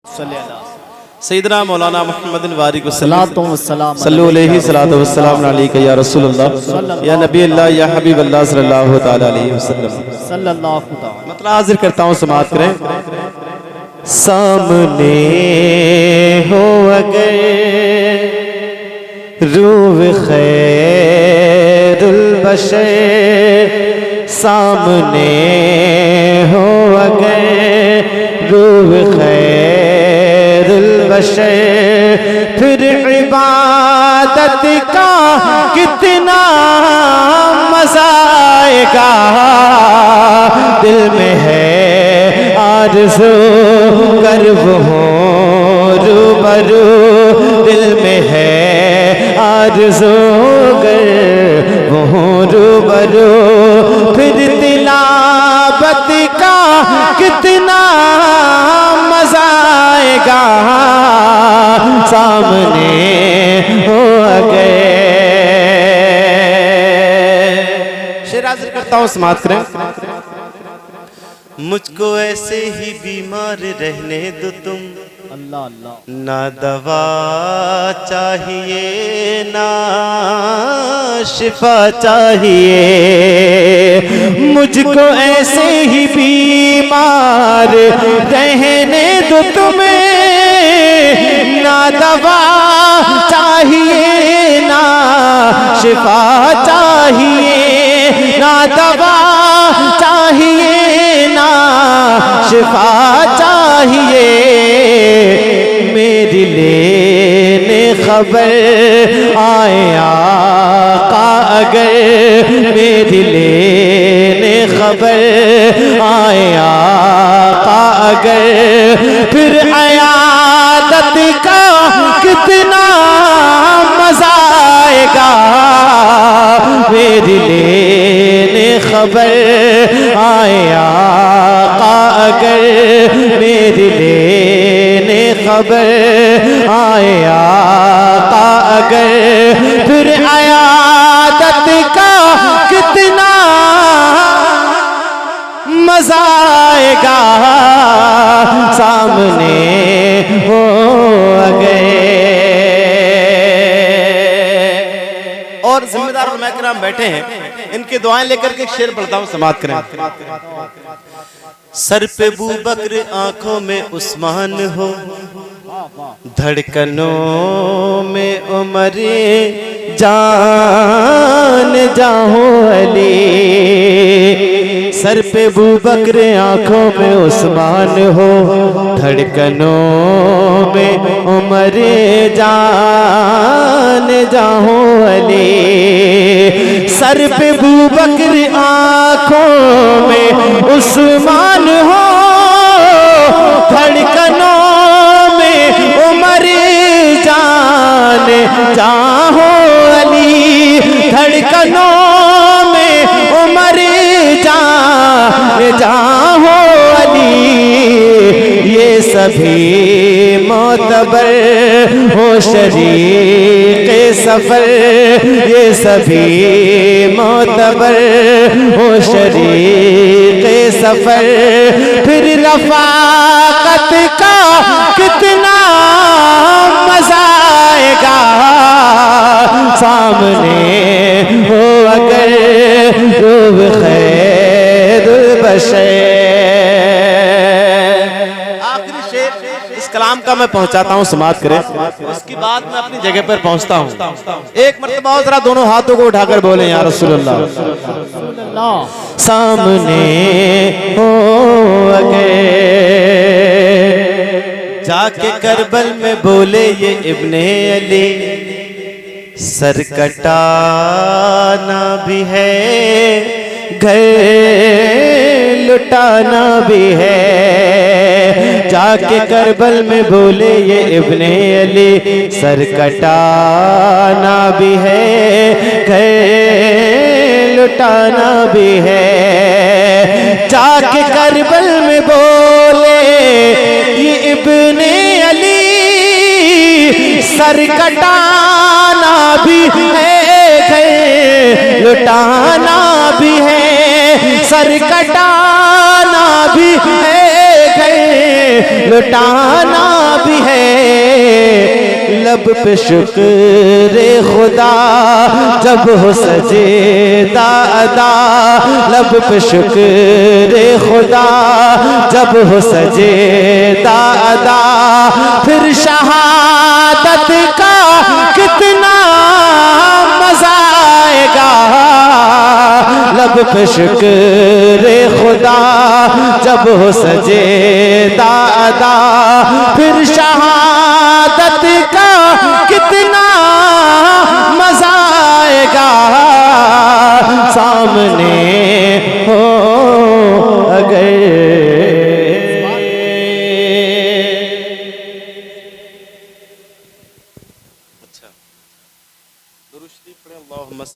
सैयदना मौलाना मोहम्मद वारिक सल्लल्लाहु अलैहि या रसूलुल्लाह या नबी अल्लाह या हबीब अल्लाह सल्लल्लाहु तआला अलैहि वसल्लम। मतलब हाजिर करता हूँ, समाअत करें। सामने हो अगर रूह खैरुल बशर, सामने हो अगर रूह खैरुल बशर, फिर इबादत का कितना मजा आएगा। दिल में है आरज़ू कर वो रूबरू, दिल में है आरज़ू कर वो रूबरू, फिर तिलावत का कितना मजा आएगा। सामने हो गए। शेर हाजिर करता हूँ, समाअत करें। मुझको ऐसे ही बीमार रहने दो तुम, अल्लाह अल्लाह। ना दवा चाहिए ना शिफा चाहिए। मुझको ऐसे ही बीमार रहने दो तुम्हें, ना दवा चाहिए ना शिफा चाहिए, ना दवा चाहिए ना शिफा चाहिए। मेरी लेने खबर आए आका अगर, मेरी लेने खबर आए आका अगर, फिर अयादत का कितना मजा आएगा। मेरी लेने खबर आए आका अगर, मेरी लेने खबर आए आका अगर, फिर अयादत का कितना मजा आएगा। सामने हो गए। और जिम्मेदार उलमा किराम बैठे हैं, इनकी दुआएं लेकर के शेर पढ़ता हूं, समाअत करें। सर पे बू बकर आंखों में उस्मान हो, धड़कनों में उमरे जान जाहो अली। सर पे बू बकर आंखों में उस्मान हो, धड़कनों में उमरे जान जाहो अली। सर पे बू बकर आंखों में उस्मान हो, धड़कनों में उमरे जान जाहो अली। धड़कनों में उमरे जान जाहो अली। ये सभी मोतबर हो शरीक सफर, ये सभी मोतबर हो शरीक सफर, फिर रफाकत का कितना मजा आएगा। सामने हो अगर रूह खैरुल बशर। आखिरी शेर इस कलाम का मैं पहुंचाता हूं, समाअत करें। उसके बाद मैं अपनी जगह पर पहुंचता हूं। एक मर्तबा जरा दोनों हाथों को उठाकर बोले या रसूलुल्लाह। सामने हो गए। जाके करबल में बोले ये इब्ने अली, सर कटाना भी है घर लुटाना भी है। जाके करबल में बोले ये इब्ने अली, सर कटाना भी है घर लुटाना भी है। जाके करबल में बोले ये इब्ने अली, सर कटाना भी है घर लुटाना भी है। सर कटाना भी है लुटाना भी है लब पे शुक्र खुदा जब हो सजेदा अदा, लब पे शुक्र खुदा जब हो सजेदा अदा, फिर शहादत का कितना मजा आएगा, लब पे शुक्र खुदा जब हो सजेदा अदा, फिर शहादत का कितना मजा आएगा, सामने हो